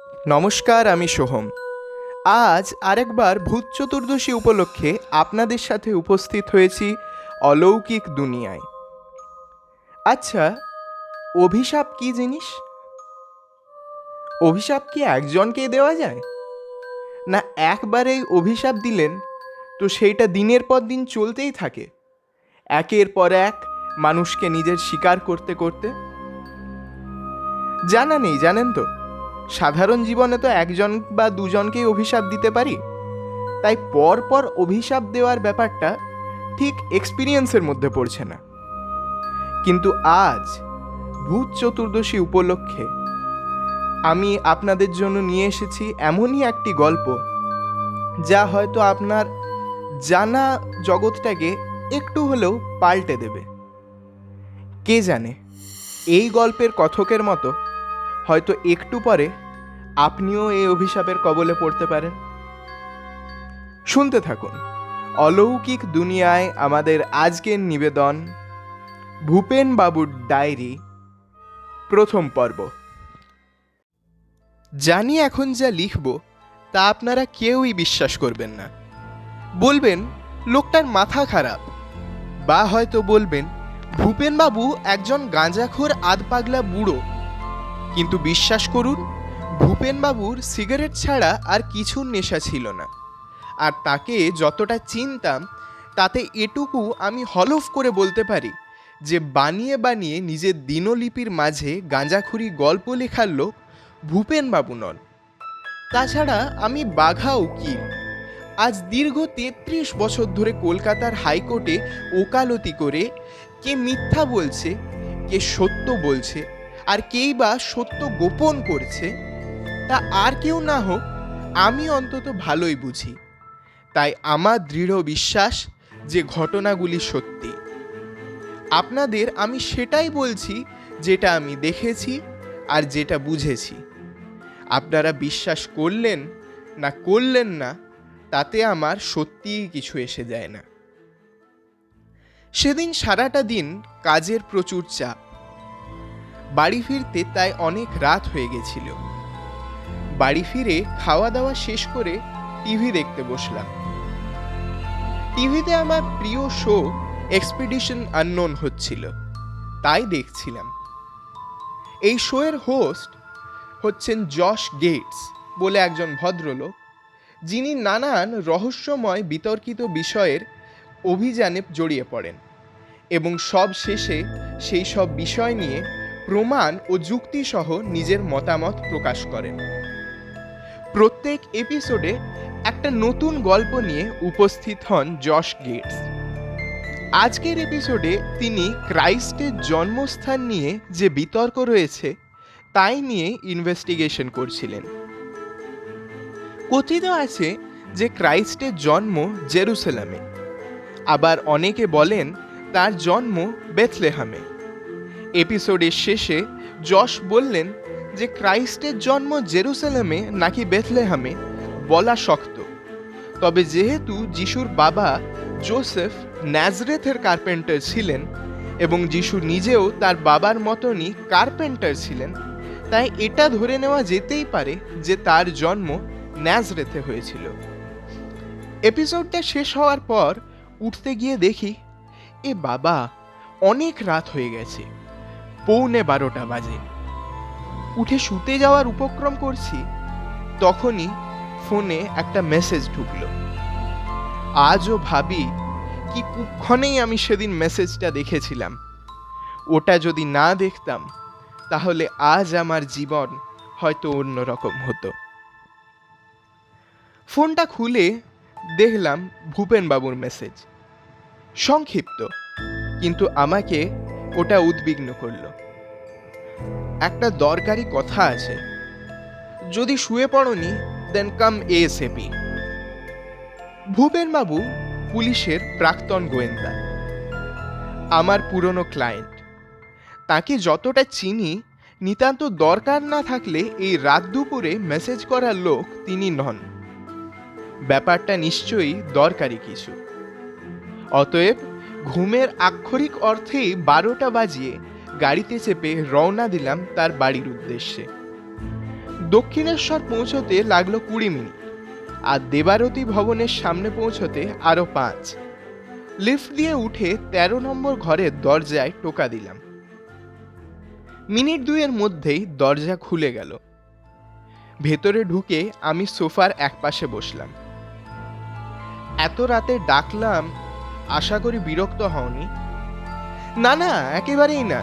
নমস্কার, আমি সোহম। আজ আরেকবার ভূত চতুর্দশী উপলক্ষে আপনাদের সাথে উপস্থিত হয়েছি অলৌকিক দুনিয়ায়। আচ্ছা, অভিশাপ কি জিনিস? অভিশাপ কি একজনকে দেওয়া যায়, না একবারেই অভিশাপ দিলেন তো সেইটা দিনের পর দিন চলতেই থাকে, একের পর এক মানুষকে নিজের শিকার করতে করতে? জানা নেই, জানেন তো, সাধারণ জীবনে তো একজন বা দুজনকেই অভিশাপ দিতে পারি, তাই পর পর অভিশাপ দেওয়ার ব্যাপারটা ঠিক এক্সপিরিয়েন্সের মধ্যে পড়ছে না। কিন্তু আজ ভূত চতুর্দশী উপলক্ষে আমি আপনাদের জন্য নিয়ে এসেছি এমনই একটি গল্প, যা হয়তো আপনার জানা জগৎটাকে একটু হলেও পাল্টে দেবে। কে জানে, এই গল্পের কথকের মতো হয়তো একটু পরে আপনিও এই অভিশাপের কবলে পড়তে পারেন। শুনতে থাকুন অলৌকিক দুনিয়ায় আমাদের আজকের নিবেদন, ভূপেন বাবুর ডায়েরি, প্রথম পর্ব। জানি এখন যা লিখব তা আপনারা কেউই বিশ্বাস করবেন না। বলবেন লোকটার মাথা খারাপ, বা হয়তো বলবেন ভূপেন বাবু একজন গাঁজাখোর আধপাগলা বুড়ো। কিন্তু বিশ্বাস করুন, ভূপেন বাবুর সিগারেট ছাড়া আর কিছুর নেশা ছিল না। আর তাকে যতটা চিনতাম তাতে এটুকু আমি হলফ করে বলতে পারি যে বানিয়ে বানিয়ে নিজের দিনলিপির মাঝে গাঁজাখুরি গল্প লেখার লোক ভূপেন বাবু নন। তাছাড়া আমি বাঘা উকিল। আজ দীর্ঘ ৩৩ বছর ধরে কলকাতার হাইকোর্টে ওকালতি করে কে মিথ্যা বলছে, কে সত্য বলছে, আর কেই বা সত্য গোপন করছে, তা আর কেউ না হোক আমি অন্তত ভালোই বুঝি। তাই আমার দৃঢ় বিশ্বাস যে ঘটনাগুলি সত্যি। আপনাদের আমি সেটাই বলছি যেটা আমি দেখেছি আর যেটা বুঝেছি। আপনারা বিশ্বাস করলেন না করলেন না, তাতে আমার সত্যিই কিছু এসে যায় না। সেদিন সারাটা দিন কাজের প্রচুর চাপ। বাড়ি ফিরতে তাই অনেক রাত হয়ে গেছিল। বাড়ি ফিরে খাওয়া দাওয়া শেষ করে টিভি দেখতে বসলাম। টিভিতে আমার প্রিয় শো এক্সপিডিশন আননোন হচ্ছিল, তাই দেখছিলাম। এই শোয়ের হোস্ট হচ্ছেন জশ গেটস বলে একজন ভদ্রলোক, যিনি নানান রহস্যময় বিতর্কিত বিষয়ের অভিযানে জড়িয়ে পড়েন এবং সব শেষে সেই সব বিষয় নিয়ে প্রমাণ ও যুক্তিসহ নিজের মতামত প্রকাশ করেন। প্রত্যেক এপিসোডে একটা নতুন গল্প নিয়ে উপস্থিত হন জশ গেটস। আজকের এপিসোডে তিনি ক্রাইস্টের জন্মস্থান নিয়ে যে বিতর্ক রয়েছে তাই নিয়ে ইনভেস্টিগেশন করছিলেন। কথিত আছে যে ক্রাইস্টের জন্ম জেরুসালেমে, আবার অনেকে বলেন তার জন্ম বেথলেহামে। এপিসোডের শেষে যশ বললেন যে ক্রাইস্টের জন্ম জেরুসালেমে নাকি বেথলেহামে বলা শক্ত, তবে যেহেতু যিশুর বাবা জোসেফ ন্যাজরেথের কার্পেন্টার ছিলেন এবং যিশু নিজেও তার বাবার মতনই কার্পেন্টার ছিলেন, তাই এটা ধরে নেওয়া যেতেই পারে যে তার জন্ম ন্যাজরেথে হয়েছিল। এপিসোডটা শেষ হওয়ার পর উঠতে গিয়ে দেখি, এ বাবা, অনেক রাত হয়ে গেছে, 11:15 বাজে। উঠে শুতে যাওয়ার উপক্রম করছি, তখনই ফোনে একটা মেসেজ ঢুকলো। আজও ভাবি কি কুক্ষণেই আমি সেদিন মেসেজটা দেখেছিলাম। ওটা যদি না দেখতাম তাহলে আজ আমার জীবন হয়তো অন্যরকম হতো। ফোনটা খুলে দেখলাম ভূপেন বাবুর মেসেজ। সংক্ষিপ্ত, কিন্তু আমাকে ওটা উদ্বিগ্ন করলো। একটা দরকারি কথা আছে, যদি শুয়ে পড়নি দেন কাম এএসএপি। ভূপেন বাবু পুলিশের প্রাক্তন গোয়েন্দা, আমার পুরনো ক্লায়েন্ট। তাকে যতটা চিনি, নিতান্ত দরকার না থাকলে এই রাত দুপুরে মেসেজ করার লোক তিনি নন। ব্যাপারটা নিশ্চয়ই দরকারি কিছু। অতএব ঘুমের আক্ষরিক অর্থেই 12টা বাজিয়ে গাড়িতে চেপে রওনা দিলাম তার বাড়ির উদ্দেশ্যে। দক্ষিণেশ্বর পৌঁছতে লাগলো 20 মিনিট, আর দেবারতী ভবনের সামনে পৌঁছতে আরো 5। লিফট দিয়ে উঠে 13 নম্বর ঘরের দরজায় টোকা দিলাম। মিনিট 2-এর মধ্যেই দরজা খুলে গেল। ভেতরে ঢুকে আমি সোফার একপাশে বসলাম। এত রাতে ডাকলাম, আশা করি বিরক্ত হওনি? না না, একেবারেই না,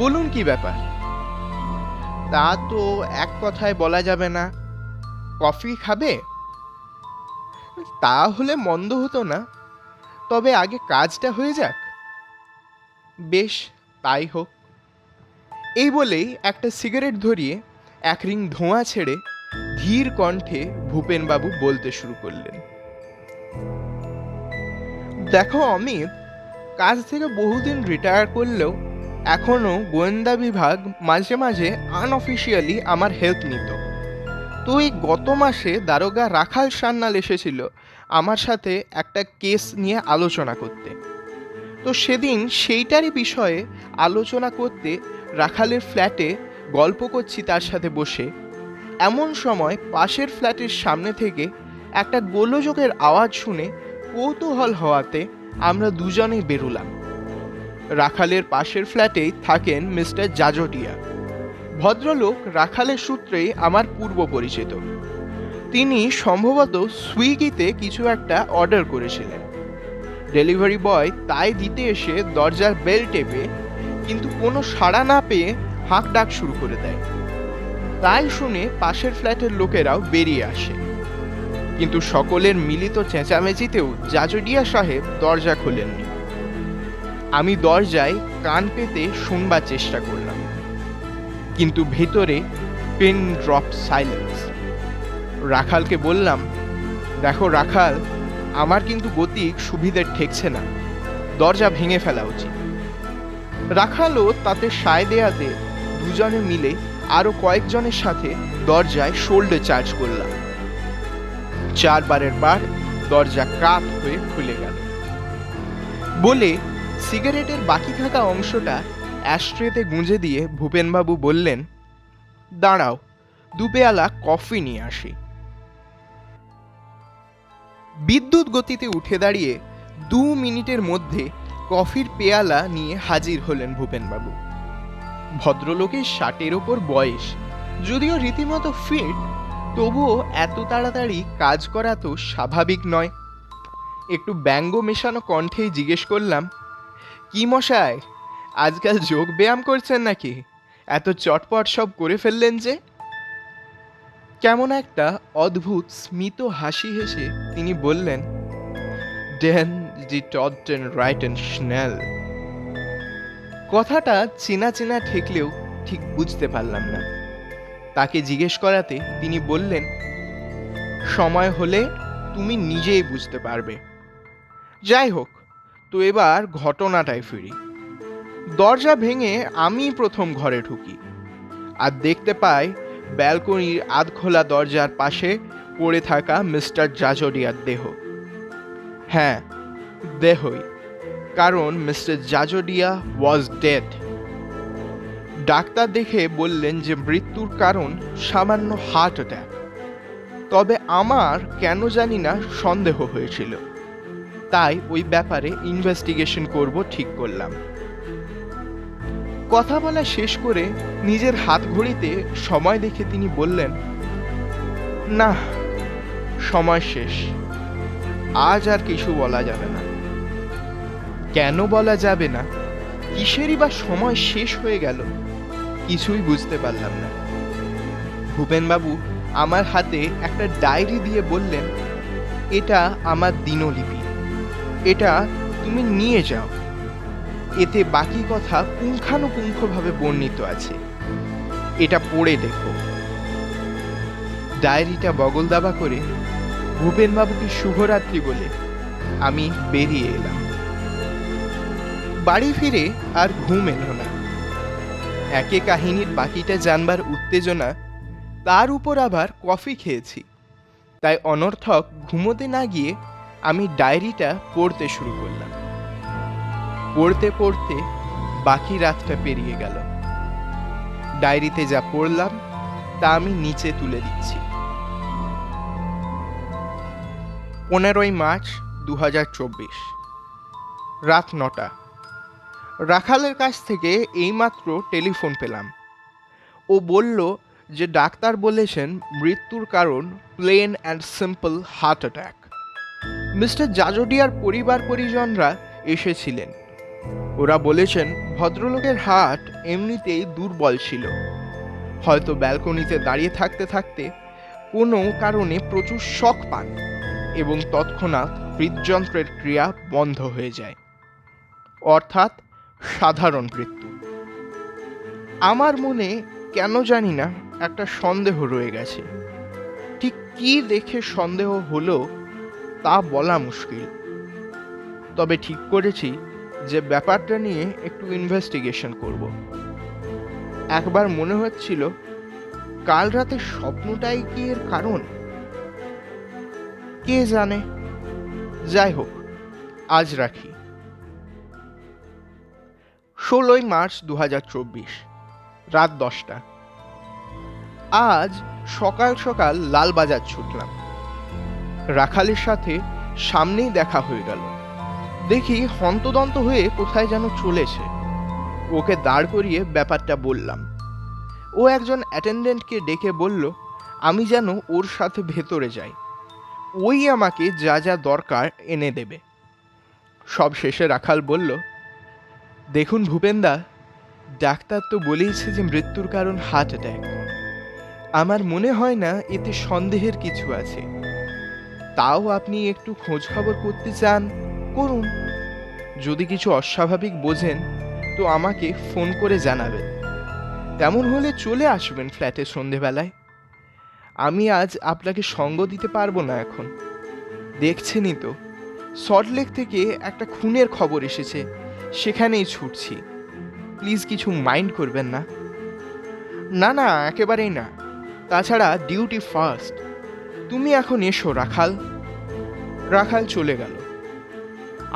বলুন কি ব্যাপার? তা তো এক কথায় বলা যাবে না। কফি খাবে? তা হলে মন্দ হতো না, তবে আগে কাজটা হয়ে যাক। বেশ, তাই হোক। এই বলেই একটা সিগারেট ধরিয়ে এক রিং ধোঁয়া ছেড়ে ধীর কণ্ঠে ভূপেনবাবু বলতে শুরু করলেন, দেখো অমিত, কাজ থেকে বহুদিন রিটায়ার করলেও এখনো গোয়েন্দা বিভাগ মাঝে মাঝে আনঅফিসিয়ালি আমার হেল্প নিত। তো এই গত মাসে দারোগা রাখাল সান্যাল এসেছিল আমার সাথে একটা কেস নিয়ে আলোচনা করতে। তো সেদিন সেইটারই বিষয়ে আলোচনা করতে রাখালের ফ্ল্যাটে গল্প করছি তার সাথে বসে, এমন সময় পাশের ফ্ল্যাটের সামনে থেকে একটা গোলযোগের আওয়াজ শুনে কৌতূহল হওয়াতে আমরা দুজনেই বেরুলাম। রাখালের পাশের ফ্ল্যাটেই থাকেন মিস্টার জাজোটিয়া। ভদ্রলোক রাখালের সূত্রেই আমার পূর্ব পরিচিত। তিনি সম্ভবত সুইগিতে কিছু একটা অর্ডার করেছিলেন। ডেলিভারি বয় তাই দিতে এসে দরজার বেল টেপে, কিন্তু কোনো সাড়া না পেয়ে হাঁক ডাক শুরু করে দেয়। তাই শুনে পাশের ফ্ল্যাটের লোকেরাও বেরিয়ে আসে, কিন্তু সকলের মিলিত চেঁচামেচিতেও জাজোডিয়া সাহেব দরজা খোলেননি। আমি দরজায় কান পেতে শুনবার চেষ্টা করলাম, কিন্তু ভেতরে পেন ড্রপ সাইলেন্স। রাখালকে বললাম, দেখো রাখাল, আমার কিন্তু গতিক সুবিধের ঠেকছে না, দরজা ভেঙে ফেলা উচিত। রাখালও তাতে সায় দেয়াতে দুজনে মিলে আরো কয়েকজনের সাথে দরজায় শোল্ডার চার্জ করলাম। 4 বারের বার দরজা কাত হয়ে খুলে গেল। বলে সিগারেটের বাকি থাকা অংশটা অ্যাশট্রেতে গুঁজে দিয়ে ভূপেনবাবু বললেন, দাঁড়াও, 2 পেয়ালা কফি নিয়ে আসি। বিদ্যুৎ গতিতে উঠে দাঁড়িয়ে 2 মিনিটের মধ্যে কফির পেয়ালা নিয়ে হাজির হলেন ভূপেনবাবু। ভদ্রলোকের 60-এর ওপর বয়স, যদিও রীতিমতো ফিট, তবুও এত তাড়াতাড়ি কাজ করা তো স্বাভাবিক নয়। একটু ব্যঙ্গ মেশানো কণ্ঠেই জিজ্ঞেস করলাম, কি মশাই, আজকাল যোগ ব্যায়াম করছেন নাকি? এত চটপট সব করে ফেললেন যে? কেমন একটা অদ্ভুত স্মিত হাসি হেসে তিনি বললেন, ডেন জি টটেন রাইটেন স্নেল। কথাটা চেনা চেনা ঠেকলেও ঠিক বুঝতে পারলাম না। তাকে জিজ্ঞেস করাতে তিনি বললেন, সময় হলে তুমি নিজেই বুঝতে পারবে। যাই হোক, তো এবার ঘটনাটায় ফিরি। দরজা ভেঙে আমি প্রথম ঘরে ঢুকি, আর দেখতে পাই ব্যালকনির আধখোলা দরজার পাশে পড়ে থাকা মিস্টার জাজোডিয়ার দেহ। হ্যাঁ, দেহই, কারণ মিস্টার জাজোডিয়া ওয়াজ ডেড। ডাক্তার দেখে বললেন যে মৃত্যুর কারণ সামান্য হার্ট অ্যাটাক। তবে আমার কেন জানি না সন্দেহ হয়েছিল, তাই ওই ব্যাপারে ইনভেস্টিগেশন করব ঠিক করলাম। কথা বলা শেষ করে নিজের হাত ঘড়িতে সময় দেখে তিনি বললেন, না, সময় শেষ, আজ আর কিছু বলা যাবে না। কেন বলা যাবে না? কিসেরই বা সময় শেষ হয়ে গেল? কিছুই বুঝতে পারলাম না। ভূপেনবাবু আমার হাতে একটা ডায়েরি দিয়ে বললেন, এটা আমার দিনলিপি, এটা তুমি নিয়ে যাও, এতে বাকি কথা পুঙ্খানুপুঙ্খভাবে বর্ণিত আছে, এটা পড়ে দেখো। ডায়েরিটা বগল দাবা করে ভূপেনবাবুকে শুভরাত্রি বলে আমি বেরিয়ে এলাম। বাড়ি ফিরে আর ঘুম এলো না। একে কাহিনীর বাকিটা জানবার উত্তেজনা, তার উপর আবার কফি খেয়েছি, তাই অনর্থক ঘুমোতে না গিয়ে আমি ডায়েরিটা পড়তে শুরু করলাম। পড়তে পড়তে বাকি রাতটা পেরিয়ে গেল। ডায়েরিতে যা পড়লাম তা আমি নিচে তুলে দিচ্ছি। 15ই মার্চ 2024, রাত 9টা। রাখালের কাছ থেকে এইমাত্র টেলিফোন পেলাম। ও বলল যে ডাক্তার বলেছেন মৃত্যুর কারণ plain and simple heart attack. Mister জাজোডিয়ার পরিবার পরিজনরা এসেছিলেন। ওরা বলেছেন ভদ্রলোকের হার্ট এমনিতেই দুর্বল ছিল, হয়তো ব্যালকনিতে দাঁড়িয়ে থাকতে থাকতে কোনো কারণে প্রচুর শক পান এবং তৎক্ষণাৎ হৃদযন্ত্রের ক্রিয়া বন্ধ হয়ে যায়, অর্থাৎ সাধারণ মৃত্যু। আমার মনে কেন জানি না একটা সন্দেহ রয়ে গেছে। ঠিক কী দেখে সন্দেহ হলো তা বলা মুশকিল, তবে ঠিক করেছি যে ব্যাপারটা নিয়ে একটু ইনভেস্টিগেশন করব। একবার মনে হচ্ছিল কাল রাতে স্বপ্নটাই কি এর কারণ, কে জানে। যাই হোক, আজ রাখি। 16ই মার্চ 2024, রাত 10টা। আজ সকাল সকাল লালবাজার ছুটলাম। রাখালের সাথে সামনেই দেখা হয়ে গেল। দেখি হন্তদন্ত হয়ে কোথায় যেন চলেছে। ওকে দাঁড় করিয়ে ব্যাপারটা বললাম। ও একজন অ্যাটেন্ডেন্টকে ডেকে বলল আমি যেন ওর সাথে ভেতরে যাই, ওই আমাকে যা যা দরকার এনে দেবে। সব শেষে রাখাল বলল, দেখুন ভূপেনদা, ডাক্তার তো বলেইছে যে মৃত্যুর কারণ হার্ট অ্যাটাক। আমার মনে হয় না এতে সন্দেহের কিছু আছে। তাও আপনি একটু খোঁজ খবর করতে চান, করুন। যদি কিছু অস্বাভাবিক বোঝেন তো আমাকে ফোন করে জানাবেন। তেমন হলে চলে আসবেন ফ্ল্যাটে সন্ধেবেলায়। আমি আজ আপনাকে সঙ্গ দিতে পারবো না এখন। দেখছেনই তো, সল্টলেক থেকে একটা খুনের খবর এসেছে, সেখানেই ছুটছি। প্লিজ কিছু মাইন্ড করবেন না। না না, একেবারেই না। তাছাড়া ডিউটি ফার্স্ট। তুমি এখন এসো রাখাল। রাখাল চলে গেল।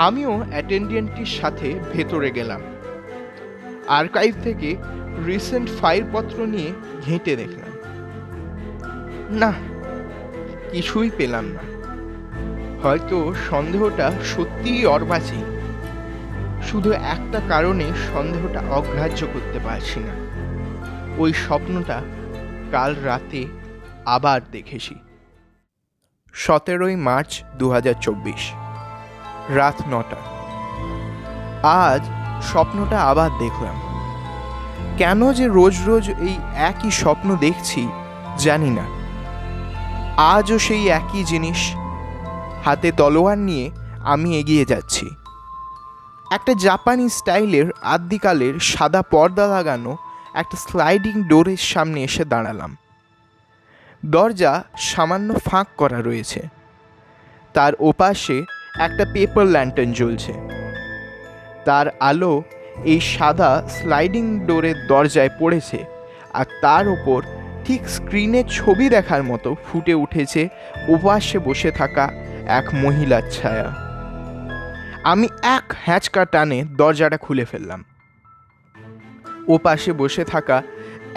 আমিও অ্যাটেন্ডেন্টটির সাথে ভেতরে গেলাম। আর্কাইভ থেকে রিসেন্ট ফাইলপত্র নিয়ে ঘেঁটে দেখলাম। না, কিছুই পেলাম না। হয়তো সন্দেহটা সত্যিই অর্বাচীন। শুধু একটা কারণে সন্দেহটা অগ্রাহ্য করতে পারছি না। ওই স্বপ্নটা কাল রাতে আবার দেখেছি। 17ই মার্চ 2024, রাত 9টা। আজ স্বপ্নটা আবার দেখলাম। কেন যে রোজ রোজ এই একই স্বপ্ন দেখছি জানি না। আজও সেই একই জিনিস। হাতে তলোয়ার নিয়ে আমি এগিয়ে যাচ্ছি। একটা জাপানি স্টাইলের আদ্যিকালের সাদা পর্দা লাগানো একটা স্লাইডিং ডোরের সামনে এসে দাঁড়ালাম। দরজা সামান্য ফাঁক করা রয়েছে। তার ওপাশে একটা পেপার ল্যান্টার্ন জ্বলছে। তার আলো এই সাদা স্লাইডিং ডোরের দরজায় পড়েছে, আর তার ওপর ঠিক স্ক্রিনে ছবি দেখার মতো ফুটে উঠেছে ওপাশে বসে থাকা এক মহিলার ছায়া। আমি এক হ্যাঁচকা টানে দরজাটা খুলে ফেললাম। ওপাশে বসে থাকা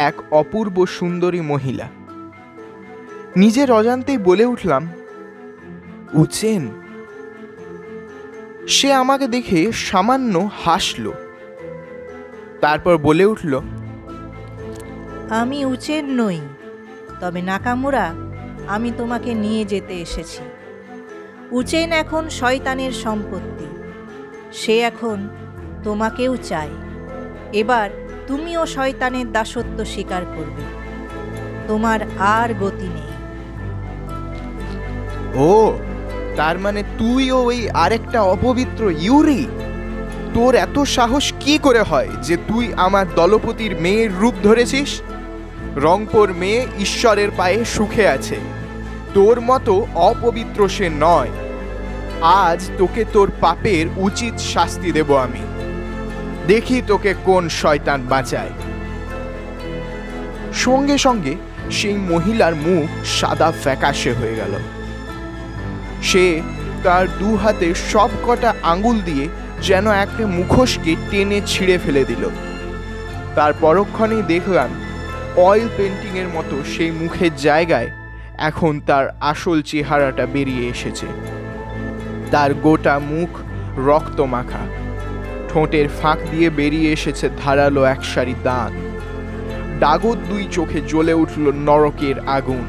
এক অপূর্ব সুন্দরী মহিলা। নিজের অজান্তেই বলে উঠলাম, উচেন। সে আমাকে দেখে সামান্য হাসল, তারপর বলে উঠল, আমি উচেন নই, তবে নাকামুরা, আমি তোমাকে নিয়ে যেতে এসেছি। উচেন এখন শয়তানের সম্পত্তি। সে এখন তোমাকেও চায়। এবার তুমিও শয়তানের দাসত্ব স্বীকার করবে। তোমার আর গতি নেই। ও, তার মানে তুইও ওই আরেকটা অপবিত্র ইউরি? তোর এত সাহস কি করে হয় যে তুই আমার দলপতির মেয়ের রূপ ধরেছিস? রংপুর মেয়ে ঈশ্বরের পায়ে সুখে আছে। তোর মতো অপবিত্র সে নয়। আজ তোকে তোর পাপের উচিত শাস্তি দেব আমি। দেখি তোকে কোন শয়তান বাঁচায়। সঙ্গে সঙ্গে সেই মহিলার মুখ সাদা ফ্যাকাশে হয়ে গেল। সে তার দু হাতে সব কটা আঙুল দিয়ে যেন একটা মুখোশকে টেনে ছিঁড়ে ফেলে দিল। তার পরক্ষণেই দেখলাম অয়েল পেন্টিংয়ের মতো সেই মুখের জায়গায় এখন তার আসল চেহারাটা বেরিয়ে এসেছে। তার গোটা মুখ রক্তমাখা, ঠোঁটের ফাঁক দিয়ে বেরিয়ে এসেছে ধারালো এক সারি দাঁত, ডাগর দুই চোখে জ্বলে উঠল নরকের আগুন,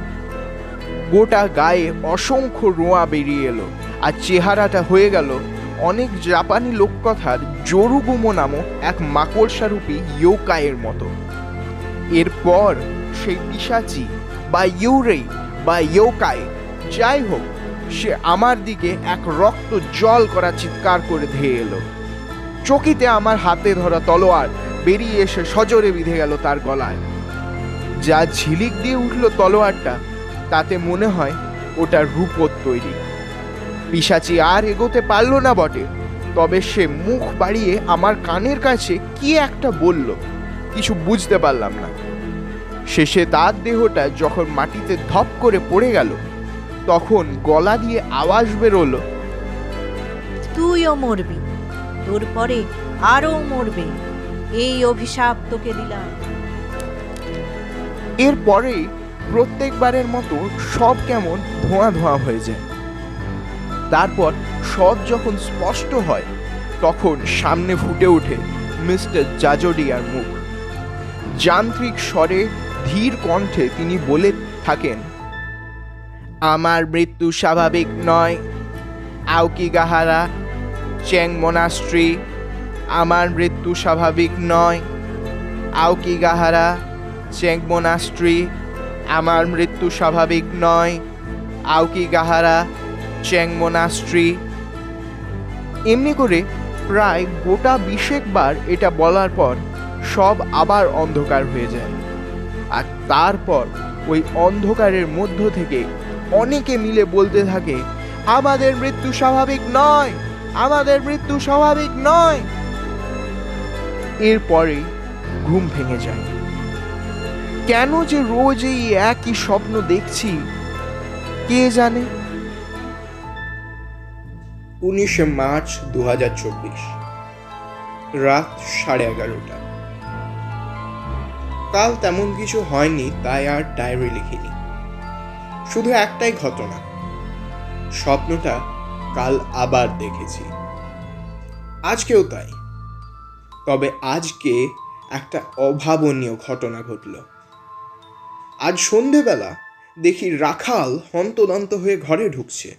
গোটা গায়ে অসংখ্য রোঁয়া বেরিয়ে এলো, আর চেহারাটা হয়ে গেল অনেক জাপানি লোককথার জোরুগুমো নামক এক মাকড়সারূপী ইয়োকাইয়ের মতো। এরপর সেই পিশাচি বা ইউরেই বা ইয়োকাই যাই হোক, সে আমার দিকে এক রক্ত জল করা চিৎকার করে ধেয়ে এলো। চকিতে আমার হাতে ধরা তলোয়ার বেরিয়ে এসে সজোরে বিঁধে গেল তার গলায়। যা ঝিলিক দিয়ে উঠল তলোয়ারটা, তাতে মনে হয় ওটা রূপোর তৈরি। পিশাচি আর এগোতে পারল না বটে, তবে সে মুখ বাড়িয়ে আমার কানের কাছে কি একটা বলল, কিছু বুঝতে পারলাম না। শেষে তার দেহটা যখন মাটিতে ধপ করে পড়ে গেল, তখন গলা দিয়ে আওয়াজ বেরোলো, তুইও মরবি, তোর পরে আরও মরবে, এই অভিশাপ তোকে দিলাম। এরপরেই প্রত্যেকবারের মতো সব কেমন ধোঁয়া ধোঁয়া হয়ে যায়। তারপর সব যখন স্পষ্ট হয়, তখন সামনে ফুটে ওঠে মিস্টার জাজোডিয়ার মুখ। যান্ত্রিক স্বরে ধীর কণ্ঠে তিনি বলে থাকেন, আমার মৃত্যু স্বাভাবিক নয়, আওকিগাহারা চেং মোনাস্ট্রি। আমার মৃত্যু স্বাভাবিক নয়, আওকিগাহারা চেং মোনাস্ট্রি। আমার মৃত্যু স্বাভাবিক নয়, আওকিগাহারা চেং মোনাস্ট্রি। এমনি করে প্রায় গোটা 20 বার এটা বলার পর সব আবার অন্ধকার হয়ে যায়। আর তারপর ওই অন্ধকারের মধ্য থেকে অনেকে মিলে বলতে থাকে, আমাদের মৃত্যু স্বাভাবিক নয়, আমাদের মৃত্যু স্বাভাবিক নয়। এরপরে ঘুম ভেঙে যায়। কেন যে রোজ এই একই স্বপ্ন দেখছি কে জানে। 19 মার্চ 2024, রাত 11:30। কাল তেমন কিছু হয়নি, তাই আর ডায়েরি লিখিনি। শুধু একটাই ঘটনা, স্বপ্নটা কাল আবার দেখেছি। আজকেও তাই। তবে আজকে একটা অভাবনীয় ঘটনা ঘটল। আজ সন্ধেবেলা দেখি রাখাল হন্তদন্ত হয়ে ঘরে ঢুকছে।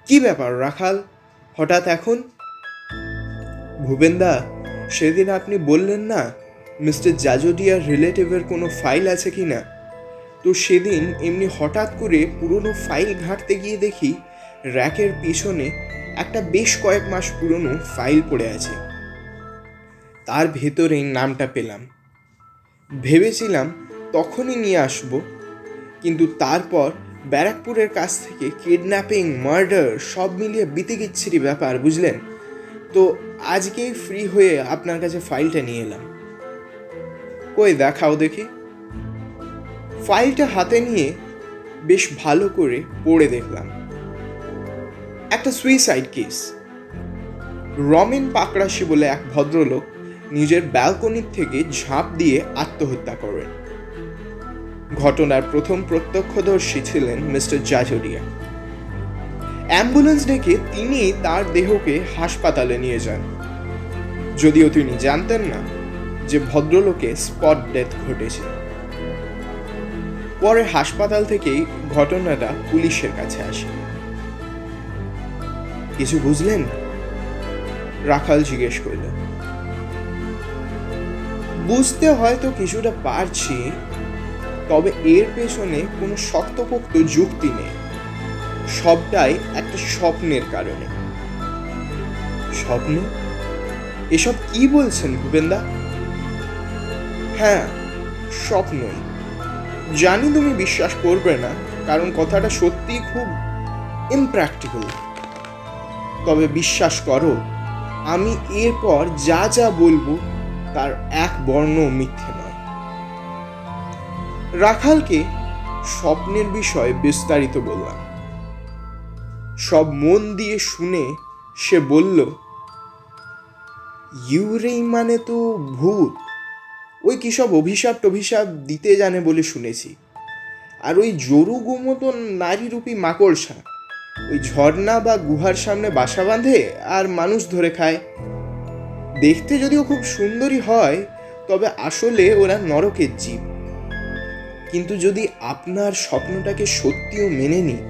কি ব্যাপার রাখাল, হঠাৎ এখন? ভূপেনদা, সেদিন আপনি বললেন না মিস্টার জাজোডিয়ার রিলেটিভের কোনো ফাইল আছে কি না? তো সেদিন এমনি হঠাৎ করে পুরনো ফাইল ঘাঁটতে গিয়ে দেখি র্যাকের পিছনে একটা বেশ কয়েক মাস পুরনো ফাইল পড়ে আছে। তার ভেতরেই নামটা পেলাম। ভেবেছিলাম তখনই নিয়ে আসব, কিন্তু তারপর ব্যারাকপুরের কাছ থেকে কিডন্যাপিং, মার্ডার সব মিলিয়ে বিতিকিচ্ছিরি ব্যাপার, বুঝলেন তো। আজকেই ফ্রি হয়ে আপনার কাছে ফাইলটা নিয়ে এলাম। কই দেখাও দেখি। ফাইলটা হাতে নিয়ে বেশ ভালো করে পড়ে দেখলাম। একটা সুইসাইড কেস। রমেন পাকড়াশি বলে এক ভদ্রলোক নিজের ব্যালকনির থেকে ঝাঁপ দিয়ে আত্মহত্যা করেন। ঘটনার প্রথম প্রত্যক্ষদর্শী ছিলেন মিস্টার জাজোডিয়া। অ্যাম্বুলেন্স ডেকে তিনি তার দেহকে হাসপাতালে নিয়ে যান, যদিও তিনি জানতেন না যে ভদ্রলোকে স্পট ডেথ ঘটেছে। পরে হাসপাতাল থেকেই ঘটনাটা পুলিশের কাছে আসে। কিছু বুঝলেন? রাখাল জিজ্ঞেস করল। বুঝতে হয়তো কিছুটা পারছি, তবে এর পেছনে কোনো শক্তপোক্ত যুক্তি নেই। সবটাই একটা স্বপ্নের কারণে। স্বপ্ন? এসব কি বলছেন ভূপেনদা? হ্যাঁ, স্বপ্নই। জানি তুমি বিশ্বাস করবে না, কারণ কথাটা সত্যিই খুব ইমপ্র্যাকটিক্যাল। তবে বিশ্বাস করো, আমি এরপর যা যা বলবো তার এক বর্ণ মিথ্যে নয়। রাখালকে স্বপ্নের বিষয়ে বিস্তারিত বললাম। সব মন দিয়ে শুনে সে বলল, ইউরেই মানে তো ভূত, ওই কী সব অভিশাপ টভিশাপ দিতে জানে বলে শুনেছি। আর ওই জরুগো মতন নারীরূপী মাকড়সা ওই ঝর্ণা বা গুহার সামনে বাসা বাঁধে আর মানুষ ধরে খায়। দেখতে যদিও খুব সুন্দরী হয়, তবে আসলে ওরা নরকের জীব। কিন্তু যদি আপনার স্বপ্নটাকে সত্যিও মেনে নিই,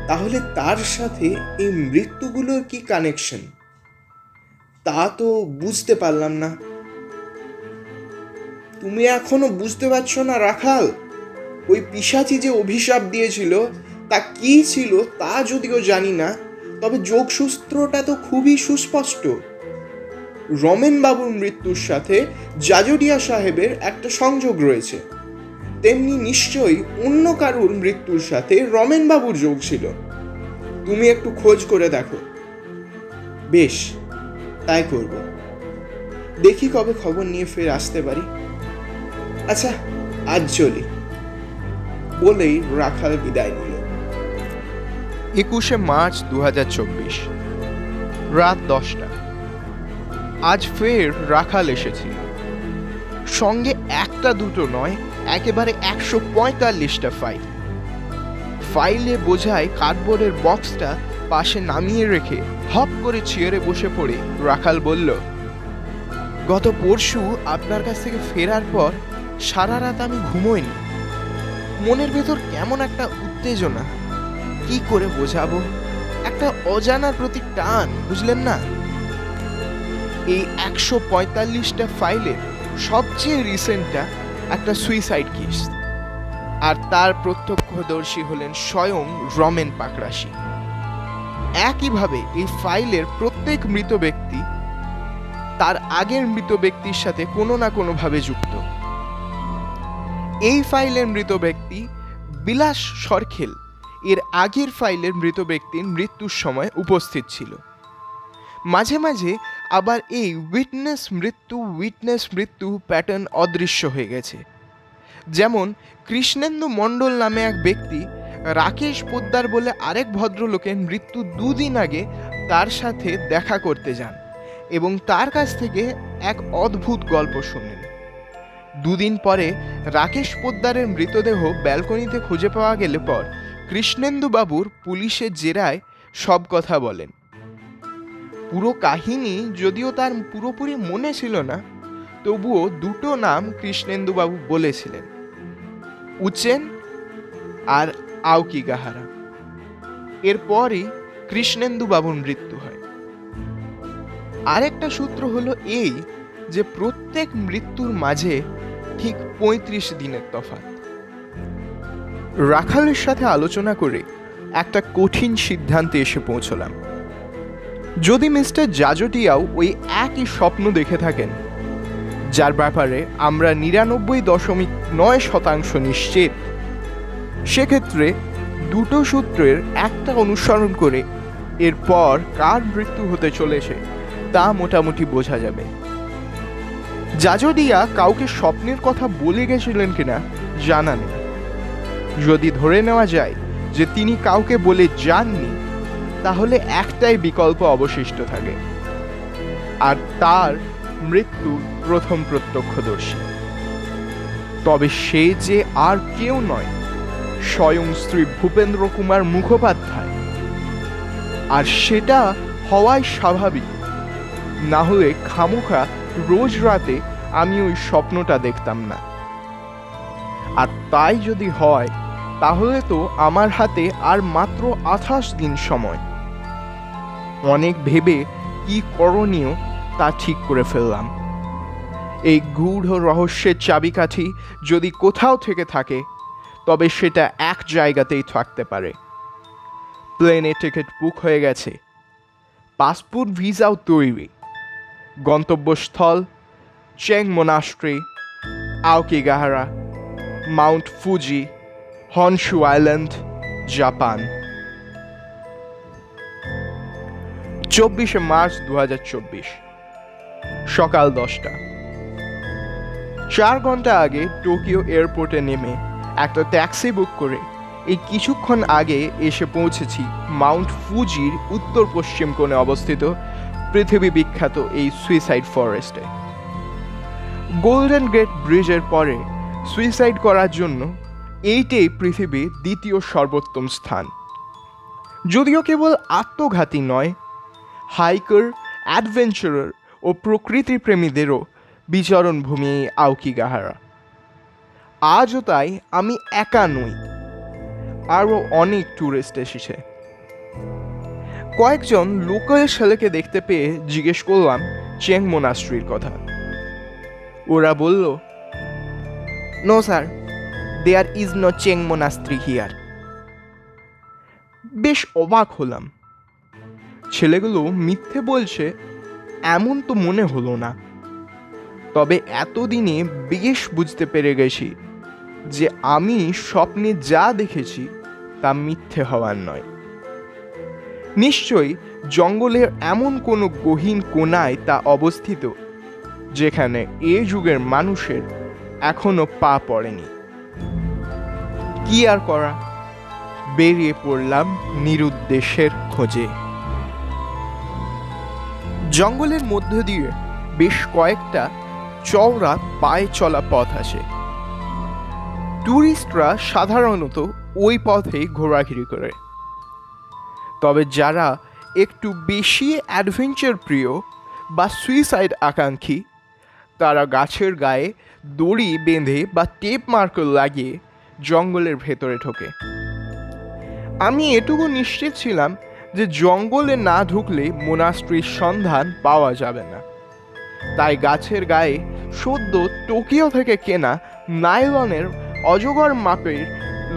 তাহলে তার সাথে এই মৃত্যুগুলোর কি কানেকশন, তা তো বুঝতে পারলাম না। তুমি এখনো বুঝতে পারছো না রাখাল? ওই পিশাচি যে অভিশাপ দিয়েছিল তা কি ছিল তা যদিও জানি না, তবে যোগসূত্রটা তো খুবই সুস্পষ্ট। রমেন বাবুর মৃত্যুর সাথে জাজুডিয়া সাহেবের একটা সংযোগ রয়েছে, তেমনি নিশ্চয়ই অন্য কারুর মৃত্যুর সাথে রমেন বাবুর যোগ ছিল। তুমি একটু খোঁজ করে দেখো। বেশ, তাই করব। দেখি কবে খবর নিয়ে ফের আসতে পারি। আচ্ছা, আজ চলি, বলেই রাখাল বিদায় নিল। 21শে মার্চ 2024, রাত 10টা। আজ ফের রাখাল এসেছিল। সঙ্গে একটা দুটো নয়, একেবারে 145টা ফাইল। ফাইলে বোঝায় কার্ডবোর্ডের বক্সটা পাশে নামিয়ে রেখে হপ করে চেয়ারে বসে পড়ে রাখাল বলল, গত পরশু আপনার কাছ থেকে ফেরার পর সারা রাত আমি ঘুমোইনি। মনের ভেতর কেমন একটা উত্তেজনা, কি করে বোঝাবো, একটা অজানার প্রতি টান, বুঝলেন না? এই 145টা ফাইলের সবচেয়ে রিসেন্টটা একটা সুইসাইড কেস, আর তার প্রত্যক্ষদর্শী হলেন স্বয়ং রমেন পাকরাশি। একইভাবে এই ফাইলের প্রত্যেক মৃত ব্যক্তি তার আগের মৃত ব্যক্তির সাথে কোনো না কোনোভাবে যুক্ত। এই ফাইলের মৃত ব্যক্তি বিলাস সরখেল এর আগের ফাইলের মৃত ব্যক্তির মৃত্যুর সময় উপস্থিত ছিল। মাঝে মাঝে আবার এই উইটনেস মৃত্যু প্যাটার্ন অদৃশ্য হয়ে গেছে। যেমন কৃষ্ণেন্দু মণ্ডল নামে এক ব্যক্তি রাকেশ পোদ্দার বলে আরেক ভদ্রলোকের মৃত্যু 2 দিন আগে তার সাথে দেখা করতে যান এবং তার কাছ থেকে এক অদ্ভুত গল্প শুনেন। 2 দিন পরে রাকেশ পোদ্দারের মৃতদেহ ব্যালকনিতে খুঁজে পাওয়া গেলে পর কৃষ্ণেন্দু বাবুর পুলিশের জেরায় সব কথা বলেন। পুরো কাহিনী যদিও তার পুরোপুরি মনে ছিল না, তবুও 2টো নাম কৃষ্ণেন্দু বাবু বলেছিলেন, উচেন আর আওকিগাহারা। এরপরই কৃষ্ণেন্দু বাবুর মৃত্যু হয়। আরেকটা সূত্র হলো এই যে প্রত্যেক মৃত্যুর মাঝে ঠিক 35 দিনের তফাৎ। রাখালের সাথে আলোচনা করে একটা কঠিন সিদ্ধান্তে এসে পৌঁছলাম। যদি মিস্টার জাজটিয়াও ওই একই স্বপ্ন দেখে থাকেন, যার ব্যাপারে আমরা 99.9% নিশ্চিত, সেক্ষেত্রে 2টো সূত্রের একটা অনুসরণ করে এরপর কার মৃত্যু হতে চলেছে তা মোটামুটি বোঝা যাবে। জাজডিয়া কাউকে স্বপ্নের কথা বলে গেছিলেন কিনা জানা নেই। যদি ধরে নেওয়া যায় যে তিনি কাউকে বলে যাননি, তাহলে একটাই বিকল্প অবশিষ্ট থাকে, আর তার মৃত্যু প্রথম প্রত্যক্ষদর্শী। তবে সে যে আর কেউ নয়, স্বয়ং শ্রী ভূপেন্দ্র কুমার মুখোপাধ্যায়। আর সেটা হওয়াই স্বাভাবিক, না হলে খামোখা রোজ রাতে আমি ওই স্বপ্নটা দেখতাম না। আর তাই যদি হয়, তাহলে তো আমার হাতে আর মাত্র 28 দিন সময়। অনেক ভেবে কি করণীয় তা ঠিক করে ফেললাম। এই গূঢ় রহস্যের চাবিকাঠি যদি কোথাও থেকে থাকে, তবে সেটা এক জায়গাতেই থাকতে পারে। প্লেনে টিকিট বুক হয়ে গেছে, পাসপোর্ট ভিসাও তৈরি, গন্তব্যস্থল চেং monastery, Aokigahara, mount Fuji, Honshu island, Japan. 24শে মার্চ 2024, সকাল 10টা। 4 ঘন্টা আগে টোকিও এয়ারপোর্টে নেমে একটা ট্যাক্সি বুক করে এই কিছুক্ষণ আগে এসে পৌঁছেছি মাউন্ট ফুজির উত্তর পশ্চিম কোণে অবস্থিত পৃথিবী বিখ্যাত এই সুইসাইড ফরেস্টে। গোল্ডেন গেট ব্রিজের পরে সুইসাইড করার জন্য এইটাই পৃথিবীর দ্বিতীয় সর্বোত্তম স্থান। যদিও কেবল আত্মঘাতী নয়, হাইকার, অ্যাডভেঞ্চারার ও প্রকৃতি প্রেমীদেরও বিচরণ ভূমি এই আউকিগাহারা। আজও তাই আমি একা নই, আরও অনেক ট্যুরিস্ট এসেছে। কয়েকজন লোকাল ছেলেকে দেখতে পেয়ে জিজ্ঞেস করলাম চেং মোনাস্ট্রির কথা। ওরা বলল, no sir, there is no Cheng monastery here. বেশ অবাক হলাম। ছেলেগুলো মিথ্যে বলছে এমন তো মনে হলো না, তবে এতদিনে বেশ বুঝতে পেরে গেছি যে আমি স্বপ্নে যা দেখেছি তা মিথ্যে হওয়ার নয়। নিশ্চয়ই জঙ্গলের এমন কোনো গহীন কোণায় তা অবস্থিত যেখানে এ যুগের মানুষের এখনো পা পড়েনি। কি আর করা, বেরিয়ে পড়লাম নিরুদ্দেশের খোঁজে। জঙ্গলের মধ্য দিয়ে বেশ কয়েকটা চওড়া পায়ে চলা পথ আছে। ট্যুরিস্টরা সাধারণত ওই পথেই ঘোরাঘুরি করে, তবে যারা একটু বেশি অ্যাডভেঞ্চার প্রিয় বা সুইসাইড আকাঙ্ক্ষী, তারা গাছের গায়ে দড়ি বেঁধে বা টেপ মার্কার লাগিয়ে জঙ্গলের ভেতরে ঢোকে। আমি এটুকু নিশ্চিত ছিলাম যে জঙ্গলে না ঢুকলে মোনাস্ট্রির সন্ধান পাওয়া যাবে না, তাই গাছের গায়ে সদ্য টোকিও থেকে কেনা নাইলনের অজগর মাপের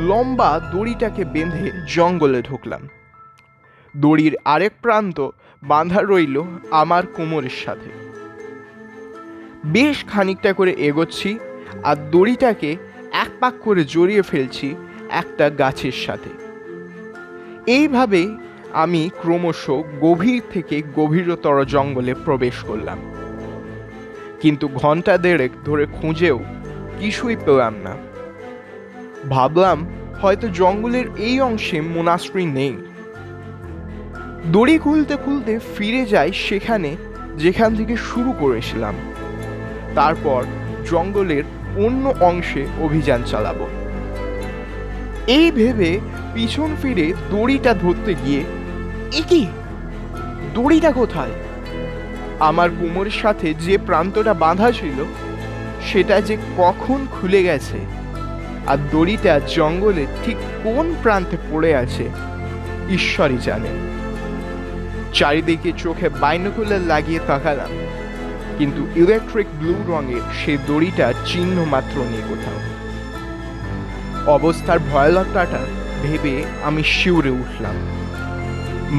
লম্বা দড়িটাকে বেঁধে জঙ্গলে ঢুকলাম। দড়ির আরেক প্রান্ত বাঁধা রইল আমার কোমরের সাথে। বেশ খানিকটা করে এগোচ্ছি আর দড়িটাকে এক পাক করে জড়িয়ে ফেলছি একটা গাছের সাথে। এইভাবেই আমি ক্রমশ গভীর থেকে গভীরতর জঙ্গলে প্রবেশ করলাম, কিন্তু ঘন্টা দেড়েক ধরে খুঁজেও কিছুই পেলাম না। ভাবলাম হয়তো জঙ্গলের এই অংশে মোনাস্ট্রি নেই। দড়ি খুলতে খুলতে ফিরে যাই সেখানে যেখান থেকে শুরু করেছিলাম। তারপর জঙ্গলের অন্য অংশে অভিযান চালাবো। এই ভেবে পিছন ফিরে দড়িটা ধরতে গিয়ে, কি দড়িটা কোথায়? আমার কোমরের সাথে যে প্রান্তটা বাঁধা ছিল সেটা যে কখন খুলে গেছে আর দড়িটা জঙ্গলে ঠিক কোন প্রান্তে পড়ে আছে ঈশ্বরই জানে। চারিদিকে চোখে বাইনোকুলার লাগিয়ে তাকালাম, কিন্তু ইলেকট্রিক ব্লু রঙের সে দড়িটা চিহ্ন মাত্র নেই কোথাও। অবস্থার ভয়াবহতাটা ভেবে আমি শিউরে উঠলাম।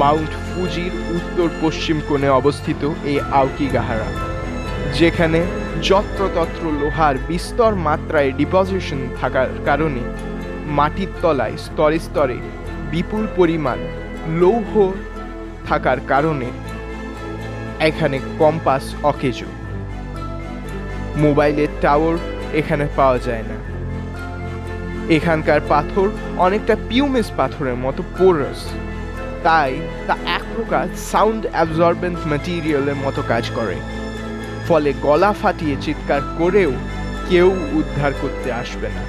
মাউন্ট ফুজির উত্তর পশ্চিম কোণে অবস্থিত এই আউকিগাহারা, যেখানে যত্রতত্র লোহার বিস্তর মাত্রায় ডিপোজিশন থাকার কারণে মাটির তলায় স্তরে স্তরে বিপুল পরিমাণ লৌহ থাকার কারণে এখানে কম্পাস অকেজো। মোবাইলের টাওয়ার এখানে পাওয়া যায় না। এখানকার পাথর অনেকটা পিউমিস পাথরের মতো পোরাস, তাই তা এক প্রকার সাউন্ড অ্যাবজর্বেন্ট ম্যাটেরিয়ালের মতো কাজ করে, ফলে গলা ফাটিয়ে চিৎকার করেও কেউ উদ্ধার করতে আসবে না।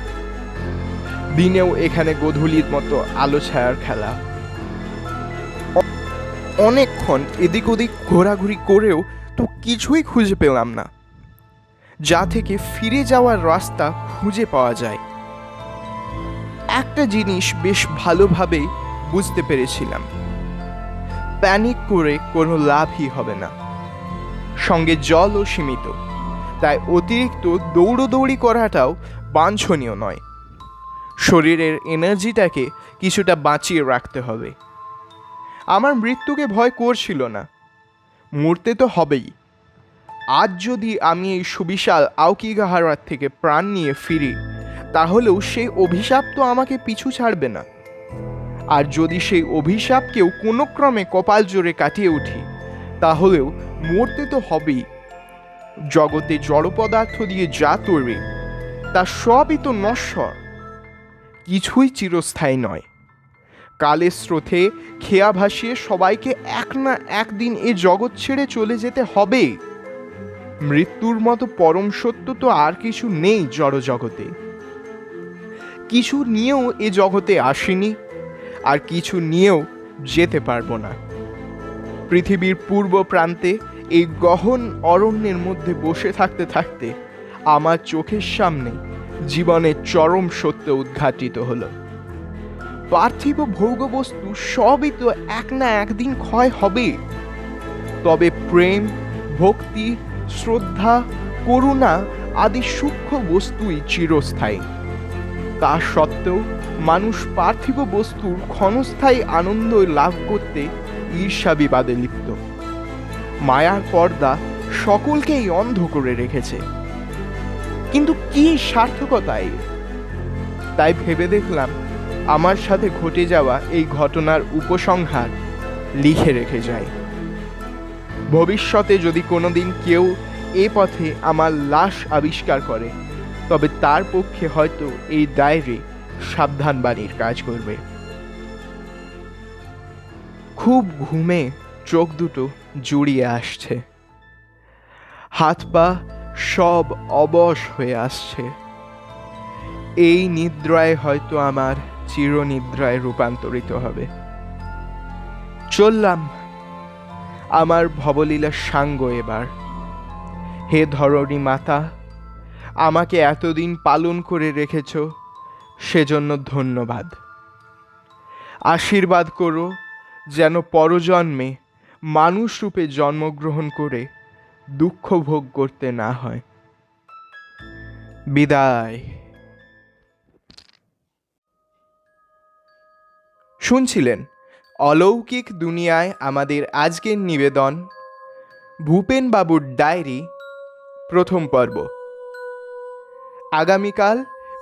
দিনেও এখানে গোধূলির মতো আলো ছায়ার খেলা। অনেকক্ষণ এদিক ওদিক ঘোরাঘুরি করেও তো কিছুই খুঁজে পেলাম না যা থেকে ফিরে যাওয়ার রাস্তা খুঁজে পাওয়া যায়। একটা জিনিস বেশ ভালোভাবেই বুঝতে পেরেছিলাম, প্যানিক করে কোনো লাভই হবে না। সঙ্গে জলও সীমিত, তাই অতিরিক্ত দৌড়োদৌড়ি করাটাও বাঞ্ছনীয় নয়। শরীরের এনার্জিটাকে কিছুটা বাঁচিয়ে রাখতে হবে। আমার মৃত্যুকে ভয় করছিল না, মরতে তো হবেই। আজ যদি আমি এই সুবিশাল আউকিগাহারা থেকে প্রাণ নিয়ে ফিরি, তাহলেও সেই অভিশাপ তো আমাকে পিছু ছাড়বে না। আর যদি সেই অভিশাপকেও কোনো ক্রমে কপাল জোরে কাটিয়ে উঠি, তাহলেও মরতে তো হবেই। জগতে জড় পদার্থ দিয়ে যা তৈরি তা সবই তো নশ্বর, কিছুই চিরস্থায়ী নয়। কালের স্রোতে খেয়া ভাসিয়ে সবাইকে এক না একদিন এ জগৎ ছেড়ে চলে যেতে হবে। মৃত্যুর মতো পরম সত্য তো আর কিছু নেই জড়জগতে। কিছু নিয়েও এ জগতে আসিনি, আর কিছু নিয়েও যেতে পারবো না। পৃথিবীর পূর্ব প্রান্তে এই গহন অরণ্যের মধ্যে বসে থাকতে থাকতে আমার চোখের সামনে জীবনের চরম সত্য উদ্ঘাটিত হলো। পার্থিব ভোগবস্তু সবই তো এক না একদিন ক্ষয় হবে, তবে প্রেম, ভক্তি, শ্রদ্ধা, করুণা আদি সূক্ষ্ম বস্তুই চিরস্থায়ী। তা সত্ত্বেও মানুষ পার্থিব বস্তুর ক্ষণস্থায়ী আনন্দ লাভ করতে ঈর্ষা বিবাদে লিপ্ত। মায়ার পর্দা সকলকেই অন্ধ করে রেখেছে। কিন্তু কি সার্থকতায়? তাই ভেবে দেখলাম আমার সাথে ঘটে যাওয়া এই ঘটনার উপসংহার লিখে রেখে যাই। ভবিষ্যতে যদি কোনোদিন কেউ এ পথে আমার লাশ আবিষ্কার করে, তবে তার পক্ষে হয়তো এই ডায়েরি সাবধানবাণীর কাজ করবে। খুব ঘুমে চোখ দুটো জুড়িয়ে আসছে, হাত পা সব অবশ হয়ে আসছে। এই নিদ্রায় হয়তো আমার চিরনিদ্রায় রূপান্তরিত হবে। চললাম আমার ভবলীলার সাঙ্গ এবার। হে ধরণী মাতা, আমাকে এতদিন পালন করে রেখেছ, সেজন্য ধন্যবাদ। আশীর্বাদ করো যেন পরজন্মে মানুষ রূপে জন্মগ্রহণ করে দুঃখ ভোগ করতে না হয়। বিদায়। শুনছিলেন অলৌকিক দুনিয়ায় আমাদের আজকের নিবেদন, ভূপেন বাবুর ডায়েরি, প্রথম পর্ব। আগামীকাল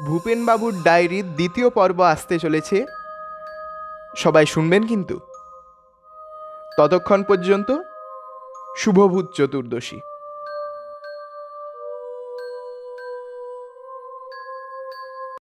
ভূপেন বাবুর ডায়েরির দ্বিতীয় পর্ব আসতে চলেছে, সবাই শুনবেন কিন্তু। ততক্ষণ পর্যন্ত শুভভূত চতুর্দশী।